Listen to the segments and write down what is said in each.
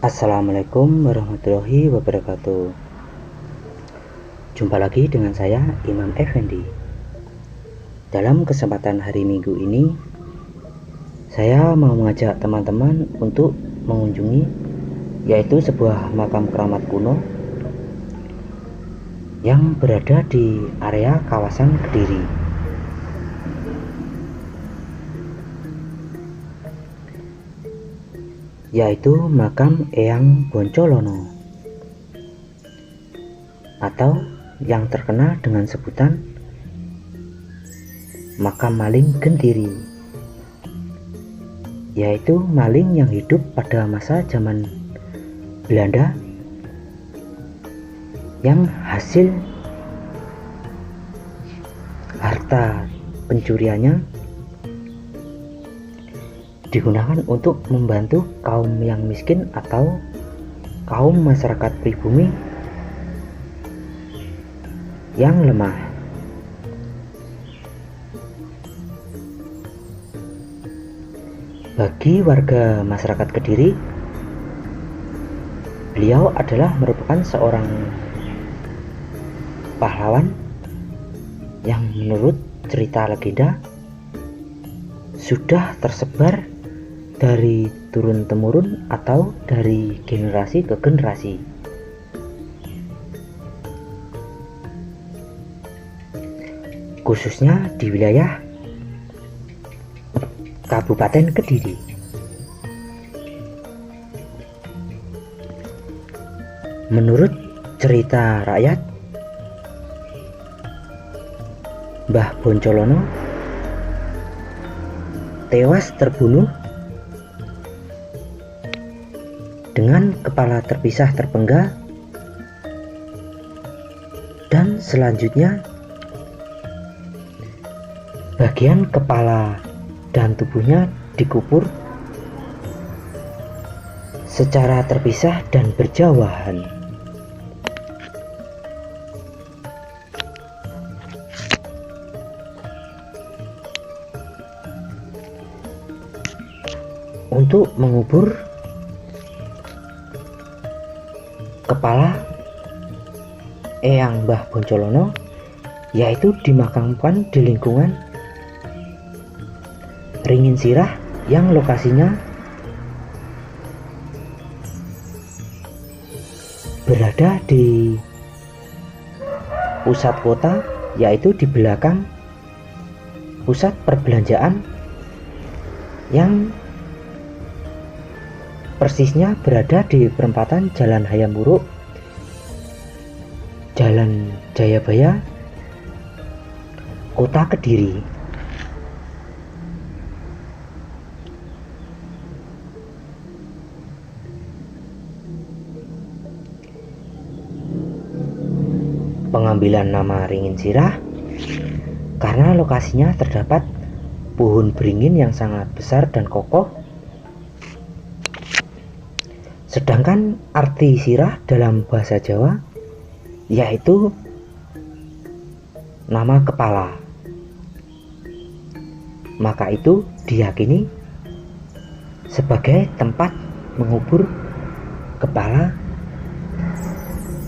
Assalamualaikum warahmatullahi wabarakatuh. Jumpa lagi dengan saya, Imam Effendi. Dalam kesempatan hari Minggu ini, saya mau mengajak teman-teman untuk mengunjungi yaitu sebuah makam keramat kuno yang berada di area kawasan Kediri. Yaitu makam Eyang Boncolono atau yang terkenal dengan sebutan makam maling Gentiri, yaitu maling yang hidup pada masa zaman Belanda yang hasil harta pencuriannya digunakan untuk membantu kaum yang miskin atau kaum masyarakat pribumi yang lemah. Bagi warga masyarakat Kediri, beliau adalah merupakan seorang pahlawan yang menurut cerita legenda sudah tersebar dari turun-temurun atau dari generasi ke generasi. Khususnya di wilayah Kabupaten Kediri. Menurut cerita rakyat, Mbah Boncolono tewas terbunuh dengan kepala terpisah terpenggal, dan selanjutnya bagian kepala dan tubuhnya dikubur secara terpisah dan berjauhan. Untuk mengubur kepala Eyang Mbah Boncolono, yaitu dimakamkan di lingkungan Ringin Sirah yang lokasinya berada di pusat kota, yaitu di belakang pusat perbelanjaan yang persisnya berada di perempatan Jalan Hayam Wuruk, Jalan Jayabaya, Kota Kediri. Pengambilan nama Ringin Sirah karena lokasinya terdapat pohon beringin yang sangat besar dan kokoh. Sedangkan arti sirah dalam bahasa Jawa yaitu nama kepala. Maka itu diyakini sebagai tempat mengubur kepala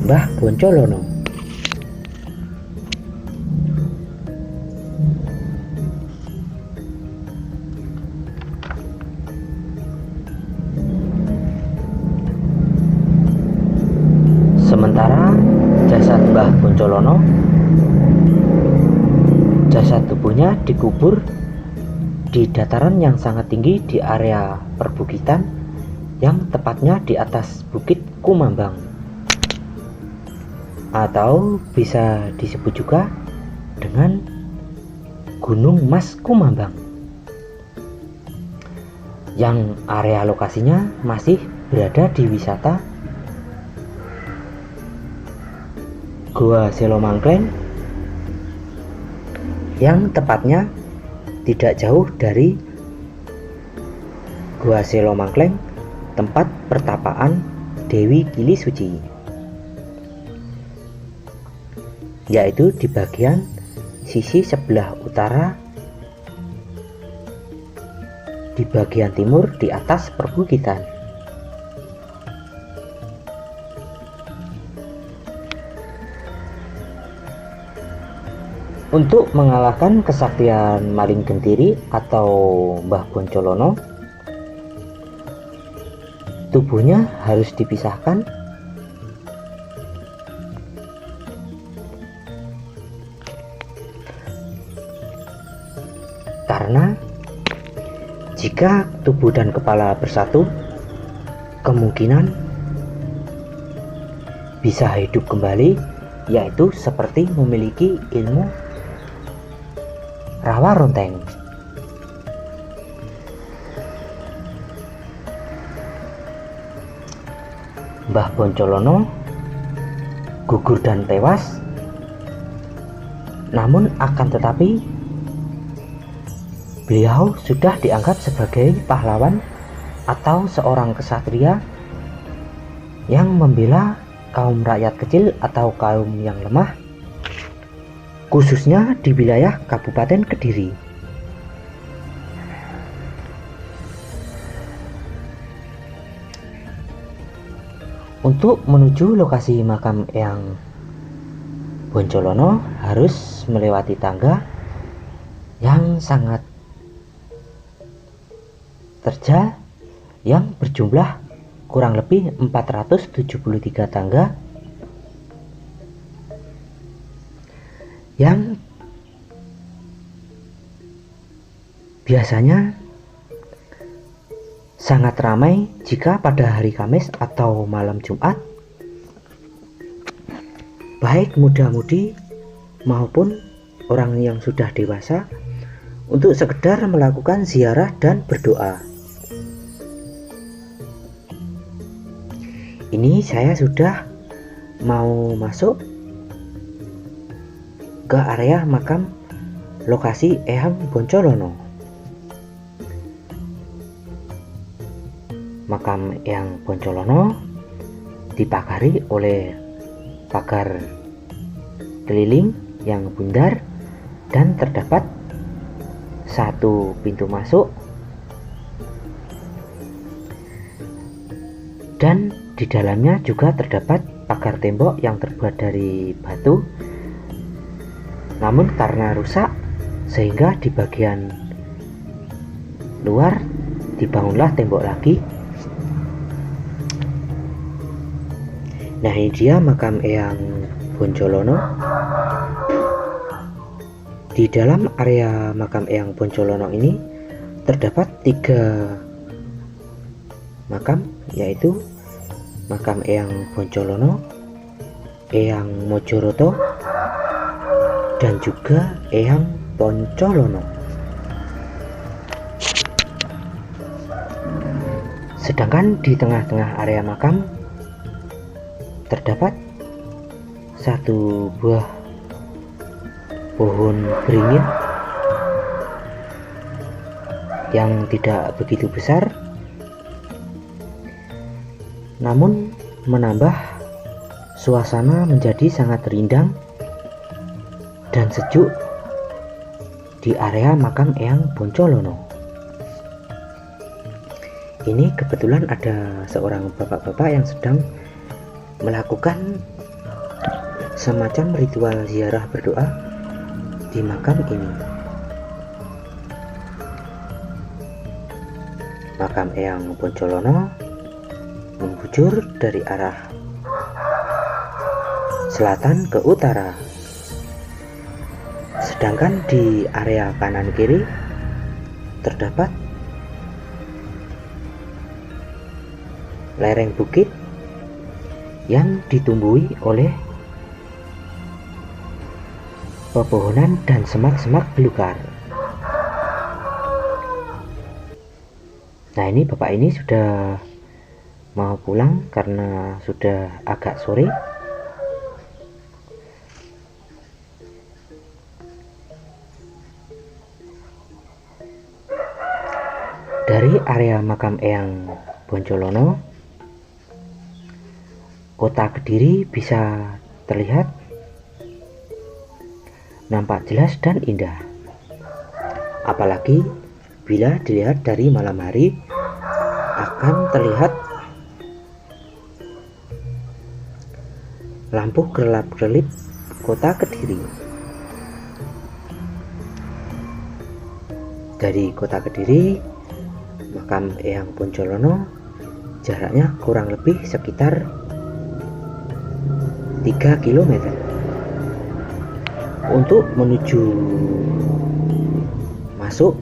Mbah Boncolono. Sementara jasad Mbah Boncolono, jasad tubuhnya dikubur di dataran yang sangat tinggi di area perbukitan, yang tepatnya di atas Bukit Kumambang, atau bisa disebut juga dengan Gunung Mas Kumambang, yang area lokasinya masih berada di wisata Goa Selo Mangkleng, yang tepatnya tidak jauh dari Goa Selo Mangkleng, tempat pertapaan Dewi Kili Suci, yaitu di bagian sisi sebelah utara di bagian timur di atas perbukitan. Untuk mengalahkan kesaktian maling gentiri atau Mbah Boncolono, tubuhnya harus dipisahkan karena jika tubuh dan kepala bersatu, kemungkinan bisa hidup kembali, yaitu seperti memiliki ilmu rawa ronteng. Mbah Boncolono gugur dan tewas, namun akan tetapi beliau sudah dianggap sebagai pahlawan atau seorang kesatria yang membela kaum rakyat kecil atau kaum yang lemah, khususnya di wilayah Kabupaten Kediri. Untuk menuju lokasi makam Eyang Boncolono harus melewati tangga yang sangat terjal yang berjumlah kurang lebih 473 tangga yang biasanya sangat ramai jika pada hari Kamis atau malam Jumat, baik muda-mudi maupun orang yang sudah dewasa, untuk sekedar melakukan ziarah dan berdoa. Ini saya sudah mau masuk ke area makam lokasi Eyang Boncolono. Makam Eyang Boncolono dipagari oleh pagar keliling yang bundar dan terdapat satu pintu masuk dan di dalamnya juga terdapat pagar tembok yang terbuat dari batu, namun karena rusak sehingga di bagian luar dibangunlah tembok lagi. Nah, ini dia makam Eyang Boncolono. Di dalam area makam Eyang Boncolono ini terdapat 3 makam, yaitu makam Eyang Boncolono, Eyang Mojoroto, dan juga Eyang Poncolono. Sedangkan di tengah-tengah area makam terdapat satu buah pohon beringin yang tidak begitu besar, namun menambah suasana menjadi sangat rindang dan sejuk di area makam Eyang Boncolono. Ini kebetulan ada seorang bapak-bapak yang sedang melakukan semacam ritual ziarah berdoa di makam ini. Makam Eyang Boncolono membujur dari arah selatan ke utara, sedangkan di area kanan kiri terdapat lereng bukit yang ditumbuhi oleh pepohonan dan semak-semak belukar. Nah, ini bapak ini sudah mau pulang karena sudah agak sore. Dari area makam Eyang Boncolono, kota Kediri bisa terlihat nampak jelas dan indah. Apalagi bila dilihat dari malam hari, akan terlihat lampu kerlap-kerlip kota Kediri. Dari kota Kediri, makam Eyang Poncolono jaraknya kurang lebih sekitar 3 km. Untuk menuju masuk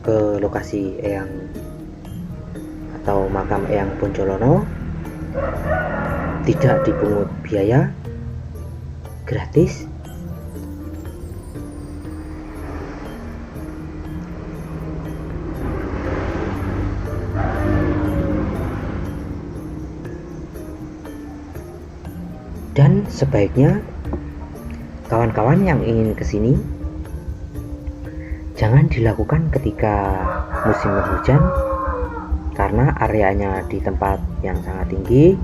ke lokasi Eyang atau makam Eyang Poncolono tidak dipungut biaya, gratis. Dan sebaiknya kawan-kawan yang ingin kesini jangan dilakukan ketika musim hujan, karena areanya di tempat yang sangat tinggi.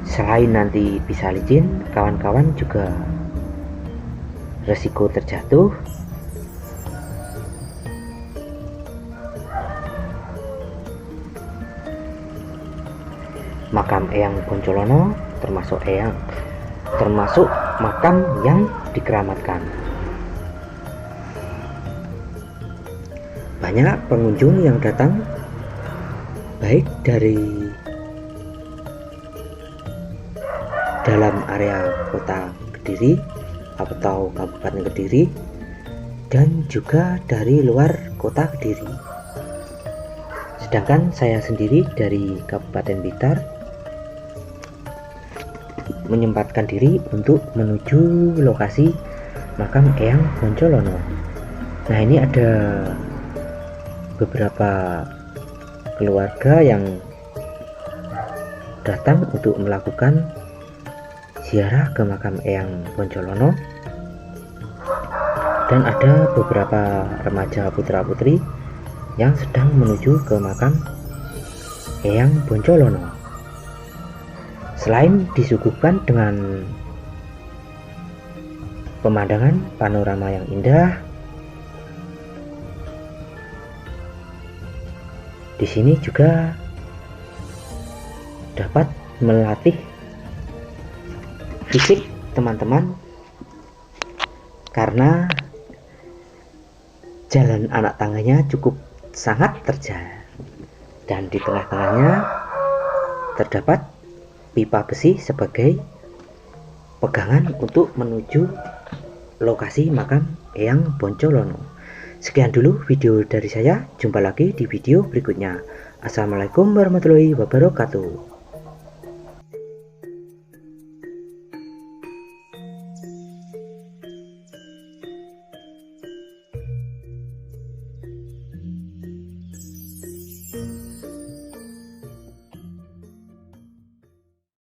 Selain nanti bisa licin, kawan-kawan juga resiko terjatuh. Makam Eyang Poncolono termasuk makam yang dikeramatkan. Banyak pengunjung yang datang, baik dari dalam area kota Kediri atau Kabupaten Kediri, dan juga dari luar kota Kediri. Sedangkan saya sendiri dari Kabupaten Blitar menyempatkan diri untuk menuju lokasi makam Eyang Poncolono. Nah, ini ada beberapa keluarga yang datang untuk melakukan ziarah ke makam Eyang Poncolono, dan ada beberapa remaja putra-putri yang sedang menuju ke makam Eyang Poncolono. Selain disuguhkan dengan pemandangan panorama yang indah, di sini juga dapat melatih fisik teman-teman, karena jalan anak tangganya cukup sangat terjal, dan di tengah-tengahnya terdapat pipa besi sebagai pegangan untuk menuju lokasi makam Eyang Poncolono. Sekian dulu video dari saya, jumpa lagi di video berikutnya. Assalamualaikum warahmatullahi wabarakatuh.